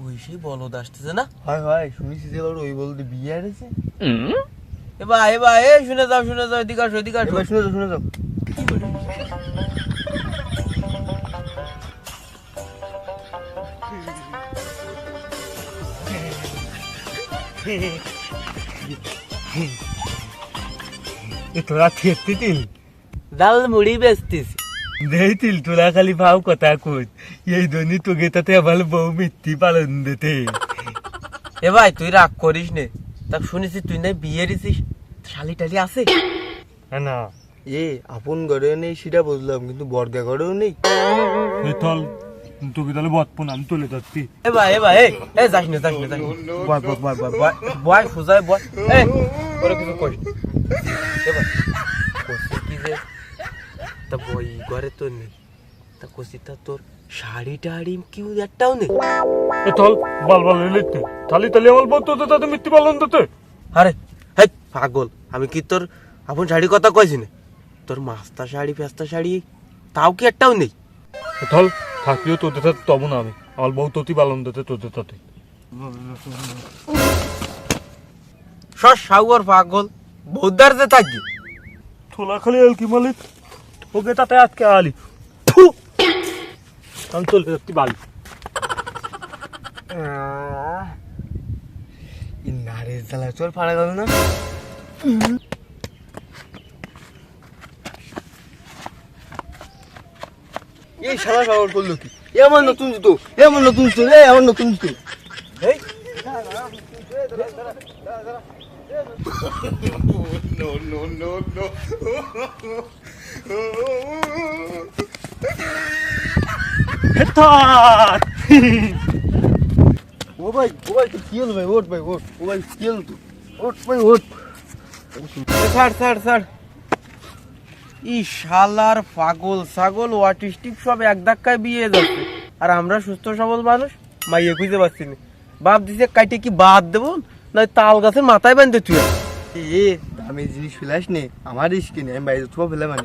ওই সেই বলদ আসতেছে না? হয় হয় শুনেছি যে ওর ওই বলতে বিয়ে হয়েছে। এবার এ শুনে যাও এদিকে আসো এবার শুনে যাও তোরা খেতে তিল ডাল মুড়ি বেচতেছি। দেই তিল তোরা খালি ভাও কথা কই এই ধনী তোকে তাতে আমার বউ মিথ্যি পালন দিতে। এ ভাই তুই রাগ করিস নে, তা শুনেছি তুই না বিয়ে দিছিস, শালি টালি আছে? না এ আপন ঘরেও নেই সেটা বুঝলাম, কিন্তু বর্গা ঘরেও নেই। চল তোকে তাহলে বতপন আমি তুলে যাচ্ছি। এ ভাই এ যাস না বয় সুজায় বয়। এ ওরা কিছু করিস এ ভাই কষি কি যে তা বই ঘরে তো নেই, তা কষি তা তোর শাড়ি টাড়ি কেউ একটাও নেই? চল বাল লিখতে তাহলে আমার বউ তোদের তাতে মিথ্যি পালন দিতে। আরে হ্যাঁ পাগল, আমি কি তোর আপন শাড়ি কথা কইছি না? তোর মাস্তা শাড়ি ফেস্তা শাড়ি তাও কি একটাও নেই? চল থাকলেও তোদের তাতে তব না, আমি আমার বউ তোতি পালন দিতে তোদের তাতে। সাগর পাগল বৌদ্ধার যে থাকি তোলা খালি এলকি মালিক ওকে তাতে আজকে আলি আমি চলে যাচ্ছি বালি। নারে জ্বালা চল ফাড়া গেল না। এই সারা সাগর করলো কি? এমন নতুন জুতো আমার নতুন জুতো এই ও ভাই তো কি হলো ভাই? ওঠ ও ভাই কি হলো? তো ওঠ ভাই ওঠ। ছাড় ই শালার পাগল ছাগল অটিস্টিক সব এক ধাক্কায় বিয়ে যাচ্ছে, আর আমরা সুস্থ সবল মানুষ মাইয়ে খুঁজে পাচ্ছি না। বাপ দিছে কাইটে কি বাদ দেবো না তাল গাছের মাথায় বাঁধতে তুই? এ দামি জিনিস ফেলাস নে, আমার রিস্ক নেই, আমি বাইরে থুয়া ফেলে মানে